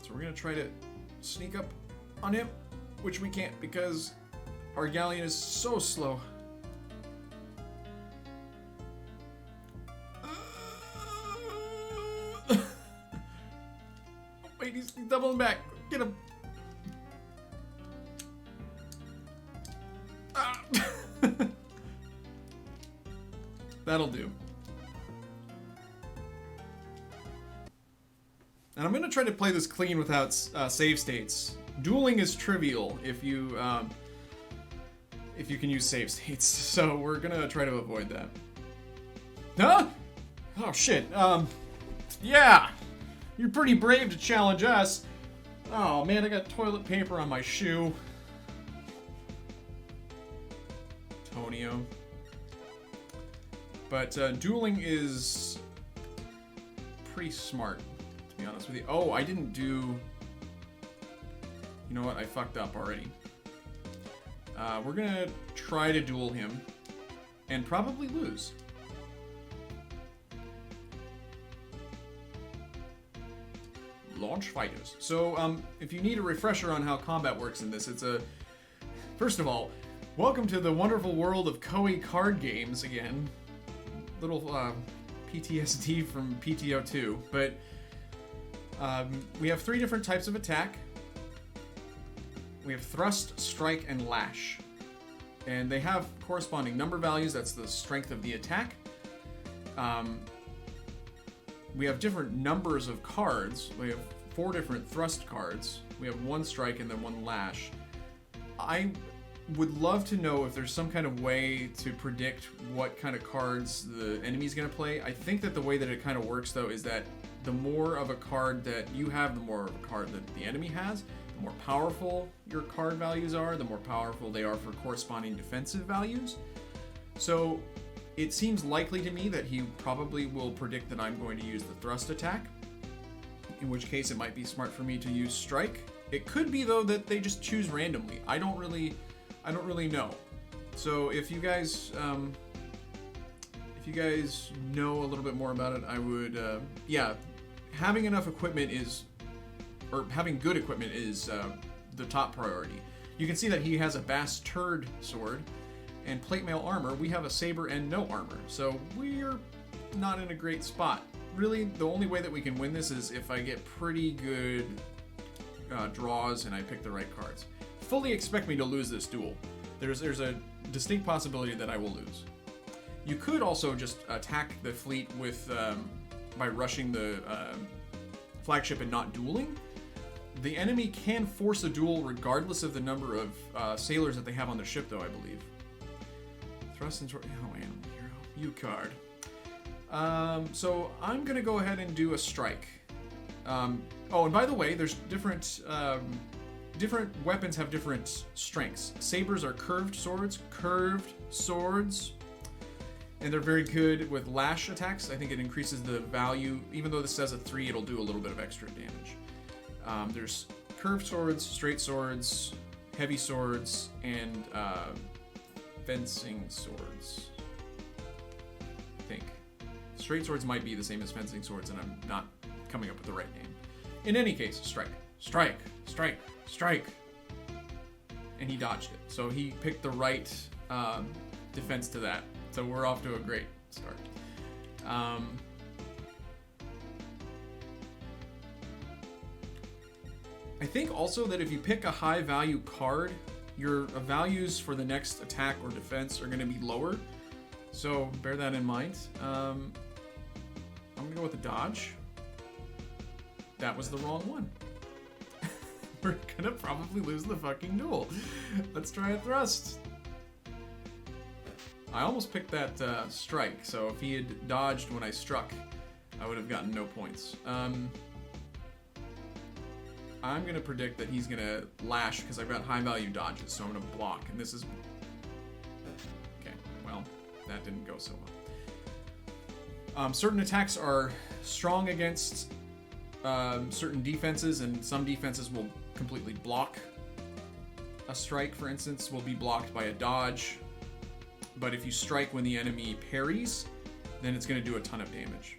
So we're going to try to sneak up on him, which we can't because our galleon is so slow. Wait, he's doubling back. Get him. That'll do. And I'm going to try to play this clean without save states. Dueling is trivial if you can use save states, so we're going to try to avoid that. Huh? Oh shit. Yeah. You're pretty brave to challenge us. Oh man, I got toilet paper on my shoe. Tonio. But dueling is pretty smart, to be honest with you. Oh, I didn't do... You know what? I fucked up already. We're gonna try to duel him and probably lose. Launch fighters. So, if you need a refresher on how combat works in this, it's a... First of all, welcome to the wonderful world of Koei card games again. Little PTSD from PTO2, but we have 3 different types of attack. We have thrust, strike, and lash. And they have corresponding number values. That's the strength of the attack. We have different numbers of cards. We have 4 different thrust cards. We have 1 strike and then 1 lash. I would love to know if there's some kind of way to predict what kind of cards the enemy's going to play. I think that the way that it kind of works, though, is that the more of a card that you have, the more of a card that the enemy has. The more powerful your card values are, the more powerful they are for corresponding defensive values. So it seems likely to me that he probably will predict that I'm going to use the thrust attack, in which case it might be smart for me to use strike. It could be, though, that they just choose randomly. I don't really know. So if you guys know a little bit more about it, I would, having enough equipment or having good equipment is the top priority. You can see that he has a bastard sword and plate mail armor. We have a saber and no armor, so we're not in a great spot. Really, the only way that we can win this is if I get pretty good draws and I pick the right cards. Fully expect me to lose this duel. There's a distinct possibility that I will lose. You could also just attack the fleet with by rushing the flagship and not dueling. The enemy can force a duel regardless of the number of sailors that they have on their ship, though, I believe. Thrust and sword. Oh, animal hero. You card. So I'm going to go ahead and do a strike. Oh, and by the way, there's different weapons have different strengths. Sabers are curved swords, and they're very good with lash attacks. I think it increases the value. Even though this says a 3, it'll do a little bit of extra damage. There's curved swords, straight swords, heavy swords, and fencing swords. I think. Straight swords might be the same as fencing swords, and I'm not coming up with the right name. In any case, strike. Strike. Strike. Strike. And he dodged it. So he picked the right defense to that. So we're off to a great start. I think also that if you pick a high value card, your values for the next attack or defense are going to be lower. So bear that in mind. I'm going to go with the dodge. That was the wrong one. We're going to probably lose the fucking duel. Let's try a thrust. I almost picked that strike, so if he had dodged when I struck, I would have gotten no points. I'm going to predict that he's going to lash because I've got high value dodges, so I'm going to block. And this is... Okay, well, that didn't go so well. Certain attacks are strong against certain defenses, and some defenses will completely block. A strike, for instance, will be blocked by a dodge. But if you strike when the enemy parries, then it's going to do a ton of damage.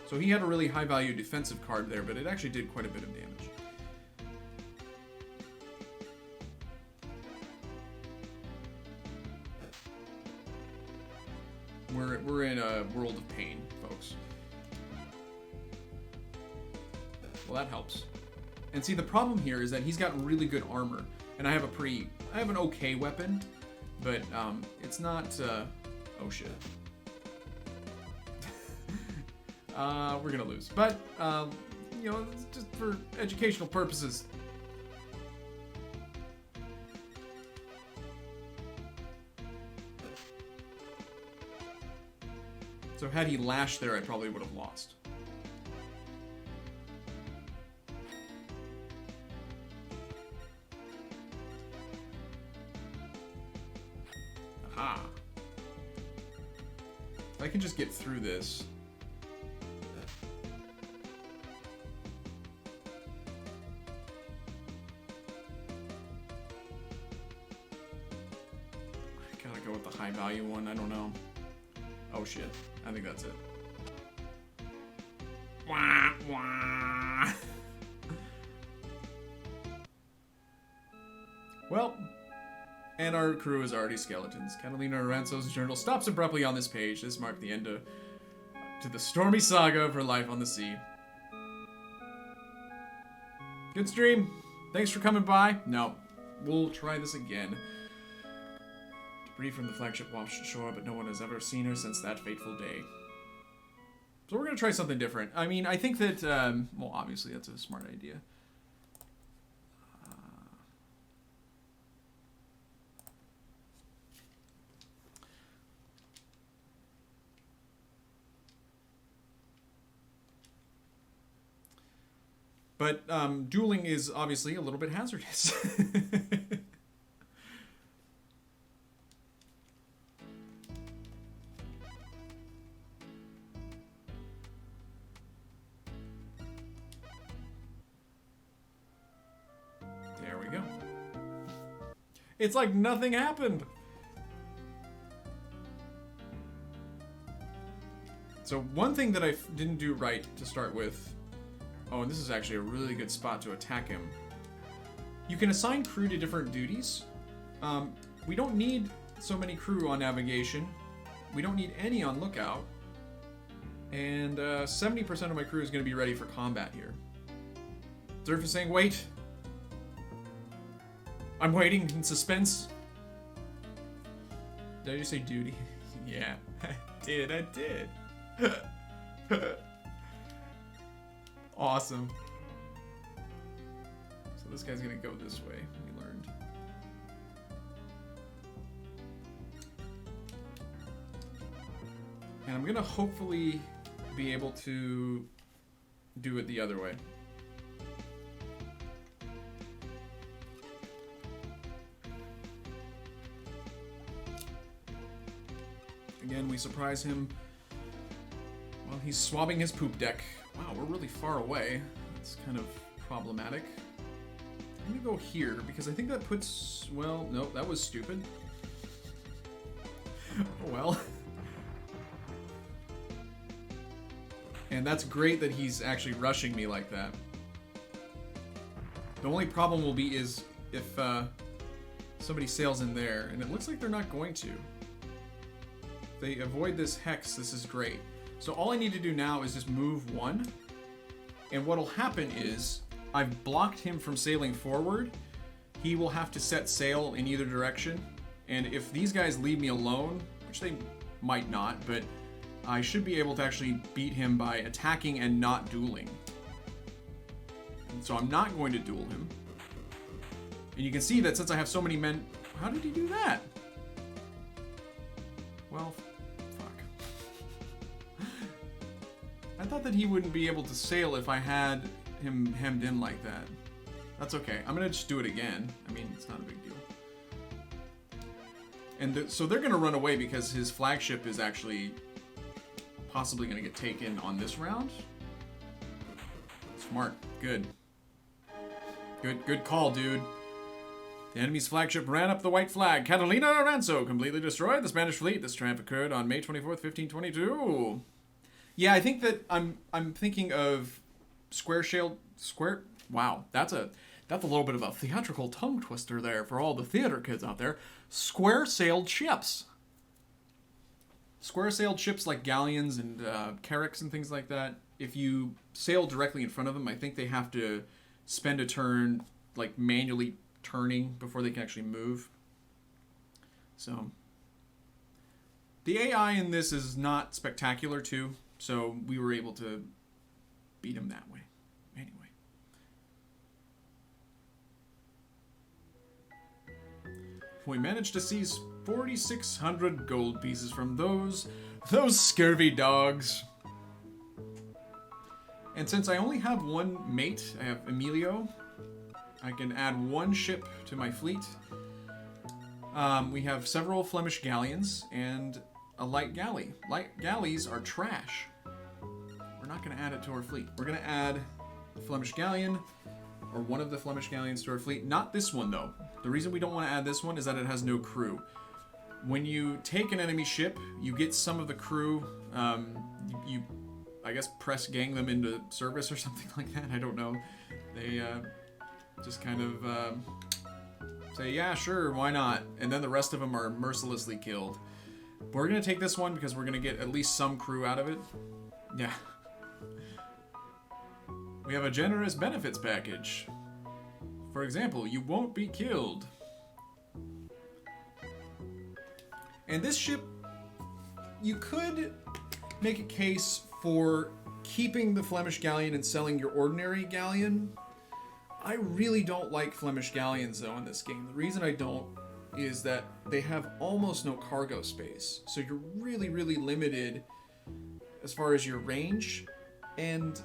So he had a really high value defensive card there, but it actually did quite a bit of damage. We're in a world of pain, folks. Well, that helps. And see, the problem here is that he's got really good armor, and I have an okay weapon, but it's not. Oh shit. We're gonna lose, but you know, just for educational purposes. So had he lashed there, I probably would have lost. Aha. If I can just get through this. I gotta go with the high value one, I don't know. Oh shit, I think that's it. Wah, wah. Well, and our crew is already skeletons. Catalina Aranzo's journal stops abruptly on this page. This marked the end to the stormy saga of her life on the sea. Good stream. Thanks for coming by. No, we'll try this again. Debris from the flagship washed ashore, but no one has ever seen her since that fateful day. So we're going to try something different. I mean, I think that, well, obviously that's a smart idea. But dueling is obviously a little bit hazardous. There we go. It's like nothing happened. So one thing that I didn't do right to start with. Oh, and this is actually a really good spot to attack him. You can assign crew to different duties. We don't need so many crew on navigation. We don't need any on lookout. And 70% of my crew is going to be ready for combat here. Surf is saying, wait. I'm waiting in suspense. Did I just say duty? Yeah, I did. Awesome. So this guy's gonna go this way, we learned. And I'm gonna hopefully be able to do it the other way. Again, we surprise him while he's swabbing his poop deck. Wow, we're really far away. That's kind of problematic. I'm gonna go here because I think that puts... Well, no, that was stupid. Oh well. And that's great that he's actually rushing me like that. The only problem will be is if somebody sails in there, and it looks like they're not going to. If they avoid this hex, this is great. So all I need to do now is just move one. And what'll happen is, I've blocked him from sailing forward. He will have to set sail in either direction. And if these guys leave me alone, which they might not, but I should be able to actually beat him by attacking and not dueling. And so I'm not going to duel him. And you can see that since I have so many men... How did he do that? Well... I thought that he wouldn't be able to sail if I had him hemmed in like that. That's okay. I'm gonna just do it again. I mean, it's not a big deal. And so they're gonna run away because his flagship is actually possibly gonna get taken on this round. Smart. Good. Good call, dude. The enemy's flagship ran up the white flag. Catalina Aranzo completely destroyed the Spanish fleet. This triumph occurred on May 24th, 1522. Yeah, I think that I'm thinking of square. Wow, that's a little bit of a theatrical tongue twister there for all the theater kids out there. Square-sailed ships. Square-sailed ships like galleons and carracks and things like that. If you sail directly in front of them, I think they have to spend a turn like manually turning before they can actually move. So the AI in this is not spectacular too, so we were able to beat him that way. Anyway. We managed to seize 4,600 gold pieces from those scurvy dogs. And since I only have one mate, I have Emilio, I can add one ship to my fleet. We have several Flemish galleons and a light galley. Light galleys are trash. We're not going to add it to our fleet. We're going to add the Flemish galleon, or one of the Flemish galleons to our fleet. Not this one, though. The reason we don't want to add this one is that it has no crew. When you take an enemy ship, you get some of the crew. You I guess, press gang them into service or something like that. I don't know. They just kind of say, yeah, sure, why not? And then the rest of them are mercilessly killed. But we're going to take this one because we're going to get at least some crew out of it. Yeah. We have a generous benefits package. For example, you won't be killed. And this ship, you could make a case for keeping the Flemish galleon and selling your ordinary galleon. I really don't like Flemish galleons, though, in this game. The reason I don't is that they have almost no cargo space. So you're really, really limited as far as your range. And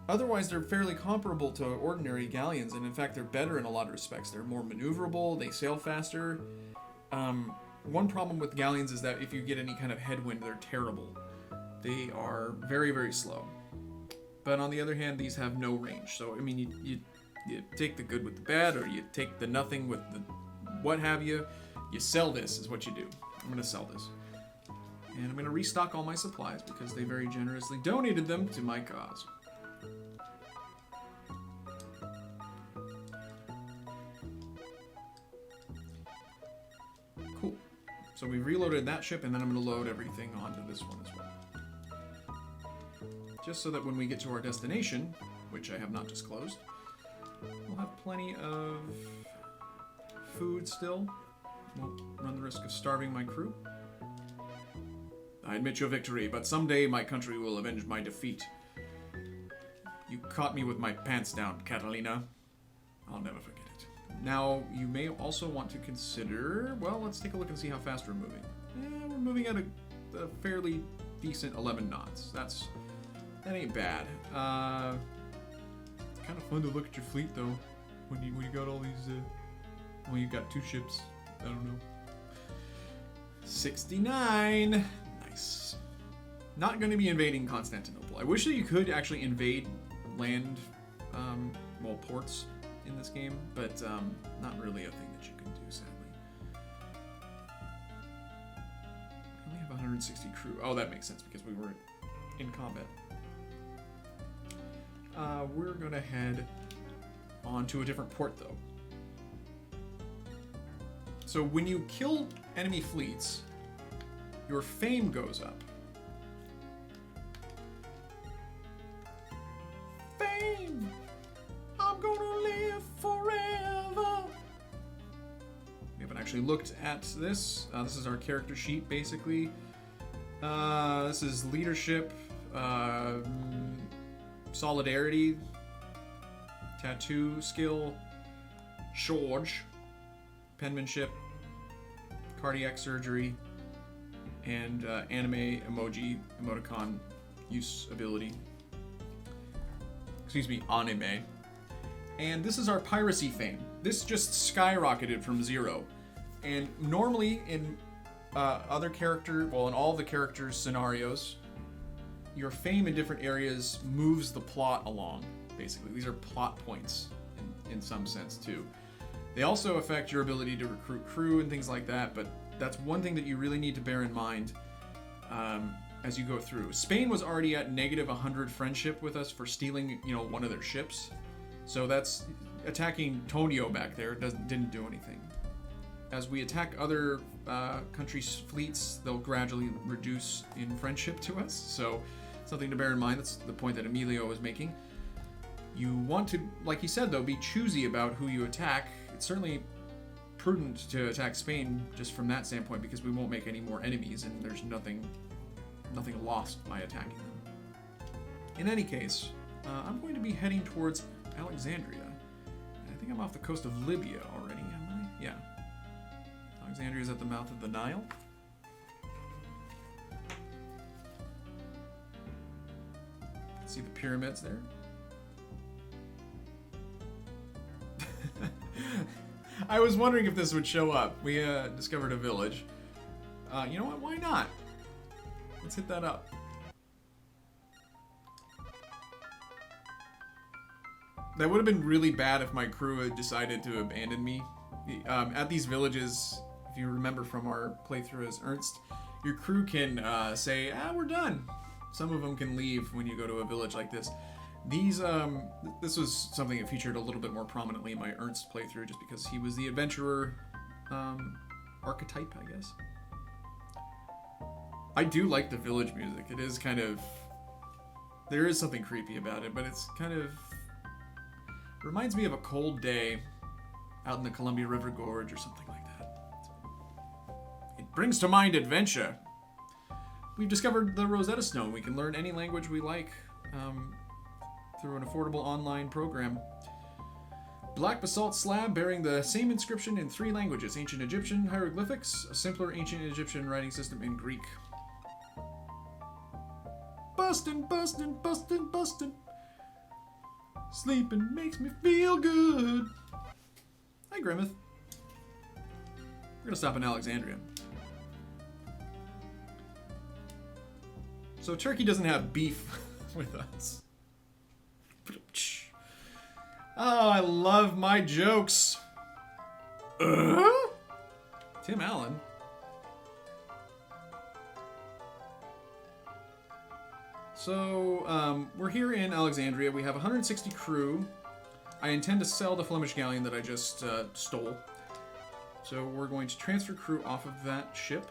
otherwise, they're fairly comparable to ordinary galleons. And in fact, they're better in a lot of respects. They're more maneuverable. They sail faster. One problem with galleons is that if you get any kind of headwind, they're terrible. They are very, very slow. But on the other hand, these have no range. So, I mean, you take the good with the bad, or you take the nothing with the what have you. You sell this is what you do. I'm going to sell this. And I'm going to restock all my supplies because they very generously donated them to my cause. Cool. So we reloaded that ship, and then I'm going to load everything onto this one as well. Just so that when we get to our destination, which I have not disclosed, we'll have plenty of food still. Won't run the risk of starving my crew. I admit your victory, but someday my country will avenge my defeat. You caught me with my pants down, Catalina. I'll never forget it. Now, you may also want to consider... Well, let's take a look and see how fast we're moving. We're moving at a fairly decent 11 knots. That ain't bad. It's kind of fun to look at your fleet, though. When you got all these... well, you got two ships. I don't know. 69! Nice. Not going to be invading Constantinople. I wish that you could actually invade land, ports in this game, but not really a thing that you can do, sadly. I only have 160 crew. Oh, that makes sense, because we were in combat. We're going to head on to a different port, though. So when you kill enemy fleets, your fame goes up. Fame! I'm gonna live forever! We haven't actually looked at this. This is our character sheet, basically. This is leadership, solidarity, tattoo skill, George, penmanship, cardiac surgery, and anime emoji emoticon use ability. Excuse me, anime. And this is our piracy fame. This just skyrocketed from 0. And normally in in all the characters' scenarios, your fame in different areas moves the plot along, basically. These are plot points in some sense, too. They also affect your ability to recruit crew and things like that, but that's one thing that you really need to bear in mind. as you go through. Spain was already at negative 100 friendship with us for stealing, one of their ships. So that's attacking Tonio back there didn't do anything. As we attack other countries' fleets, they'll gradually reduce in friendship to us. So something to bear in mind. That's the point that Emilio was making. You want to, like he said though, be choosy about who you attack. It's certainly prudent to attack Spain just from that standpoint, because we won't make any more enemies and there's nothing lost by attacking them. In any case, I'm going to be heading towards Alexandria. I think I'm off the coast of Libya already, am I? Yeah. Alexandria is at the mouth of the Nile. See the pyramids there? I was wondering if this would show up. We discovered a village. You know what? Why not? Let's hit that up. That would have been really bad if my crew had decided to abandon me. At these villages, if you remember from our playthrough as Ernst, your crew can say, we're done. Some of them can leave when you go to a village like this. These, this was something that featured a little bit more prominently in my Ernst playthrough, just because he was the adventurer archetype, I guess. I do like the village music. It is kind of... There is something creepy about it, but it's kind of... Reminds me of a cold day out in the Columbia River Gorge or something like that. It brings to mind adventure. We've discovered the Rosetta Stone. We can learn any language we like through an affordable online program. Black basalt slab bearing the same inscription in 3 languages: Ancient Egyptian hieroglyphics, a simpler Ancient Egyptian writing system in Greek. Bustin', bustin', bustin', bustin'. Sleeping makes me feel good. Hi, Grimmeth. We're gonna stop in Alexandria. So Turkey doesn't have beef with us. Oh, I love my jokes. Tim Allen. So, we're here in Alexandria. We have 160 crew. I intend to sell the Flemish galleon that I just stole. So we're going to transfer crew off of that ship.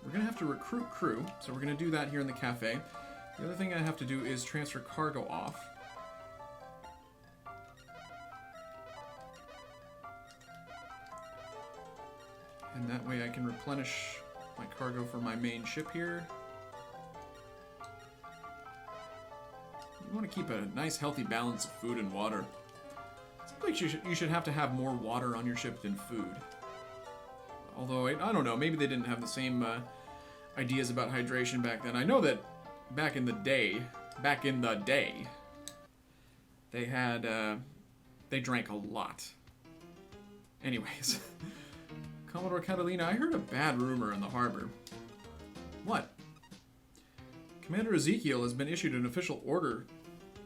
We're going to have to recruit crew, so we're going to do that here in the cafe. The other thing I have to do is transfer cargo off. And that way I can replenish my cargo for my main ship here. You want to keep a nice healthy balance of food and water. It seems like you should have to have more water on your ship than food. Although, I don't know, maybe they didn't have the same ideas about hydration back then. I know that back in the day, they had, they drank a lot. Anyways, Commodore Catalina, I heard a bad rumor in the harbor. What? Commander Ezekiel has been issued an official order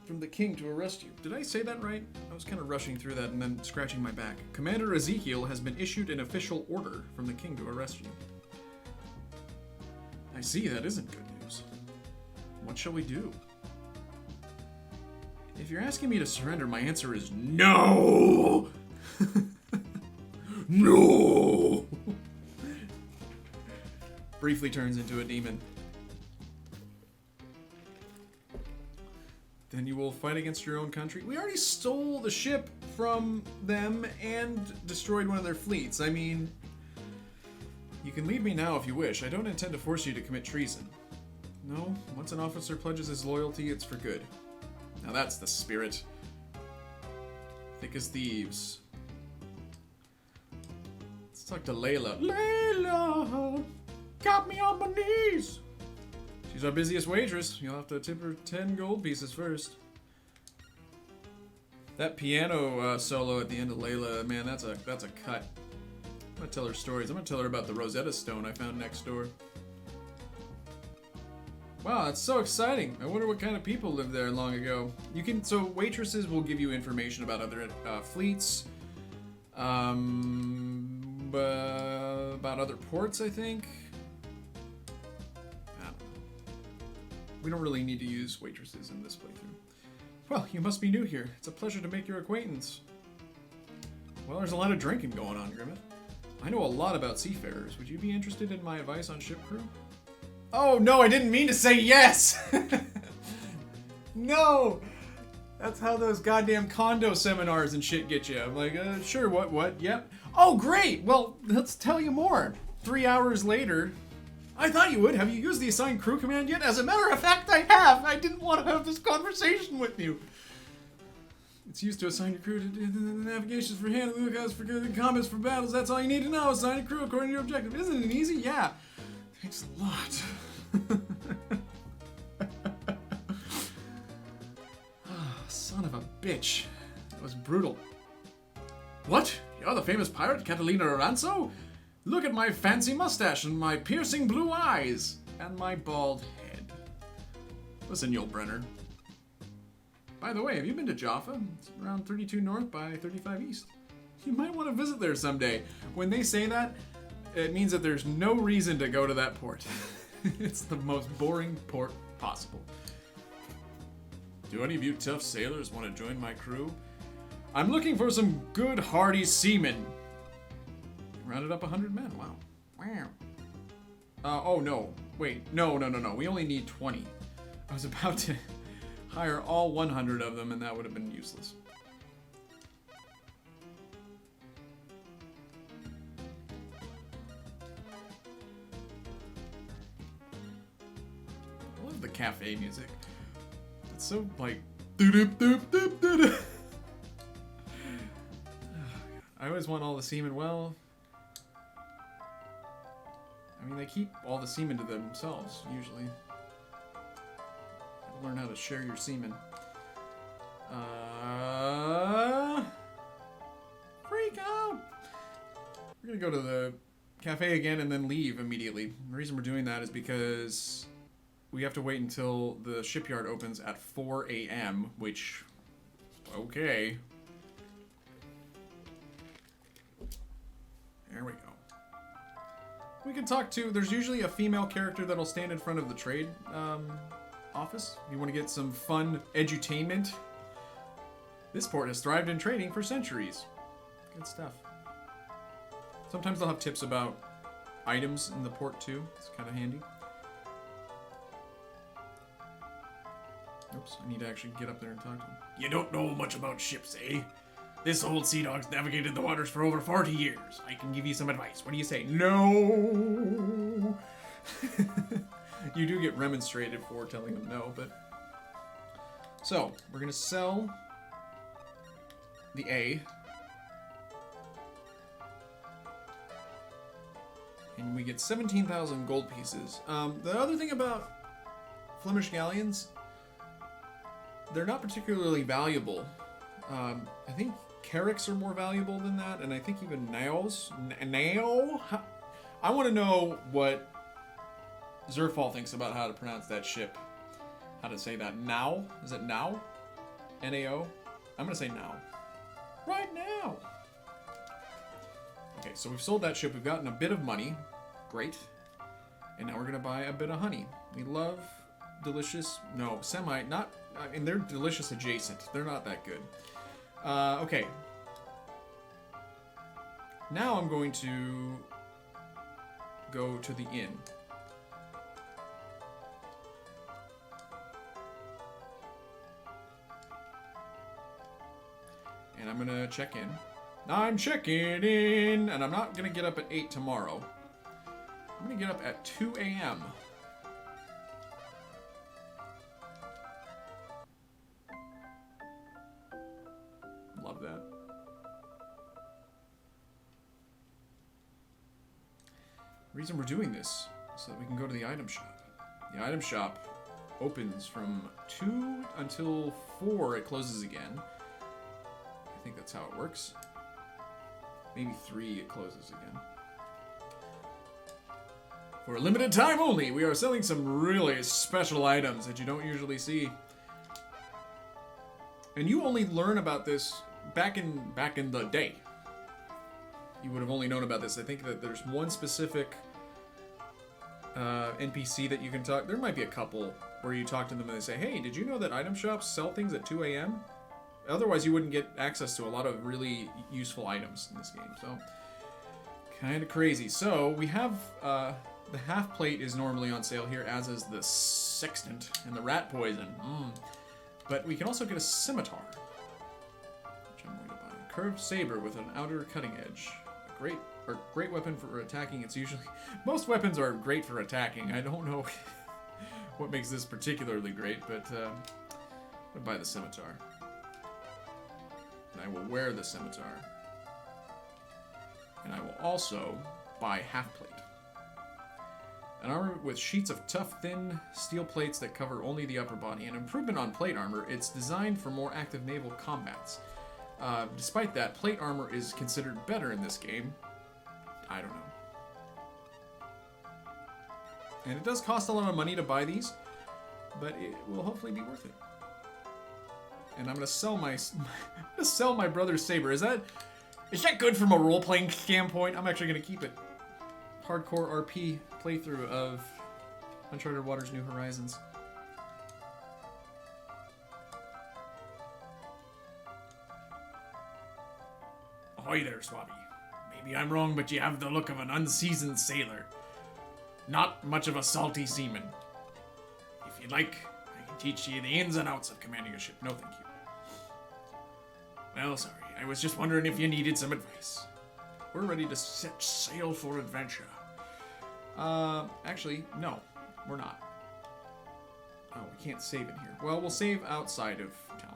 from the king to arrest you. Did I say that right? I was kind of rushing through that and then scratching my back. Commander Ezekiel has been issued an official order from the king to arrest you. I see, that isn't good news. What shall we do? If you're asking me to surrender, my answer is no! No! Briefly turns into a demon. Then you will fight against your own country. We already stole the ship from them and destroyed one of their fleets. I mean, you can leave me now if you wish. I don't intend to force you to commit treason. No, once an officer pledges his loyalty, it's for good. Now that's the spirit. Thick as thieves. Let's talk to Layla. Layla! Got me on my knees! She's our busiest waitress. You'll have to tip her 10 gold pieces first. That piano solo at the end of Layla, man, that's a cut. I'm gonna tell her stories. I'm gonna tell her about the Rosetta Stone I found next door. Wow, that's so exciting. I wonder what kind of people lived there long ago. So waitresses will give you information about other fleets, about other ports, I think. I don't know. We don't really need to use waitresses in this playthrough. Well, you must be new here. It's a pleasure to make your acquaintance. Well, there's a lot of drinking going on, Grimmett. I know a lot about seafarers. Would you be interested in my advice on ship crew? Oh, no, I didn't mean to say yes! No! That's how those goddamn condo seminars and shit get you. I'm like, sure, what, yep. Oh, great! Well, let's tell you more. 3 hours later... I thought you would. Have you used the assigned crew command yet? As a matter of fact, I have. I didn't want to have this conversation with you. It's used to assign your crew to the navigations for hand, lookouts for comments for battles. That's all you need to know. Assign a crew according to your objective. Isn't it easy? Yeah. Thanks a lot. Son of a bitch. That was brutal. What? You're the famous pirate Catalina Aranzo? Look at my fancy mustache and my piercing blue eyes. And my bald head. Listen, Yul Brenner. By the way, have you been to Jaffa? It's around 32 north by 35 east. You might want to visit there someday. When they say that, it means that there's no reason to go to that port. It's the most boring port possible. Do any of you tough sailors want to join my crew? I'm looking for some good, hardy seamen. Rounded up 100 men. Wow. Oh, no. Wait. No. We only need 20. I was about to hire all 100 of them, and that would have been useless. I love the cafe music. It's so, like... I always want all the seamen well. I mean, they keep all the seamen to themselves, usually. Learn how to share your semen. Freak out! We're gonna go to the cafe again and then leave immediately. The reason we're doing that is because we have to wait until the shipyard opens at 4 a.m., which... okay. There we go. We can talk to... There's usually a female character that'll stand in front of the trade office. You want to get some fun edutainment. This port has thrived in trading for centuries. Good stuff. Sometimes they'll have tips about items in the port too. It's kind of handy. Oops, I need to actually get up there and talk to him. You don't know much about ships, eh? This old sea dog's navigated the waters for over 40 years. I can give you some advice. What do you say? No! You do get remonstrated for telling them no, but... So, we're going to sell the A. And we get 17,000 gold pieces. The other thing about Flemish galleons, they're not particularly valuable. I think carracks are more valuable than that, and I think even nails. Nail? I want to know what Zerfall thinks about how to pronounce that ship. How to say that. Now? Is it now? N-A-O? I'm going to say now. Right now! Okay, so we've sold that ship. We've gotten a bit of money. Great. And now we're going to buy a bit of honey. We love delicious... No, semi... Not... and they're delicious adjacent. They're not that good. Okay. Now I'm going to go to the inn. And I'm going to check in. I'm checking in! And I'm not going to get up at 8 tomorrow. I'm going to get up at 2 a.m. Love that. The reason we're doing this is so that we can go to the item shop. The item shop opens from 2 until 4. It closes again. I think that's how it works. Maybe 3, it closes again. For a limited time only, we are selling some really special items that you don't usually see. And you only learn about this back in the day. You would have only known about this. I think that there's one specific NPC that you can talk. There might be a couple where you talk to them and they say, "Hey, did you know that item shops sell things at 2 a.m.?" Otherwise, you wouldn't get access to a lot of really useful items in this game. So, kind of crazy. So we have the half plate is normally on sale here, as is the sextant and the rat poison. But we can also get a scimitar, which I'm going to buy. Curved saber with an outer cutting edge. Great weapon for attacking. It's usually most weapons are great for attacking. I don't know what makes this particularly great, but I'll buy the scimitar. And I will wear the scimitar. And I will also buy half plate. An armor with sheets of tough, thin steel plates that cover only the upper body. An improvement on plate armor, it's designed for more active naval combats. Despite that, plate armor is considered better in this game. I don't know. And it does cost a lot of money to buy these, but it will hopefully be worth it. And I'm gonna sell my brother's saber. Is that good from a role-playing standpoint? I'm actually gonna keep it. Hardcore RP playthrough of Uncharted Waters New Horizons. Ahoy there, Swabby. Maybe I'm wrong, but you have the look of an unseasoned sailor. Not much of a salty seaman. If you'd like, I can teach you the ins and outs of commanding a ship. No, thank you. Well, sorry. I was just wondering if you needed some advice. We're ready to set sail for adventure. Actually, no, we're not. Oh, we can't save in here. Well, we'll save outside of town.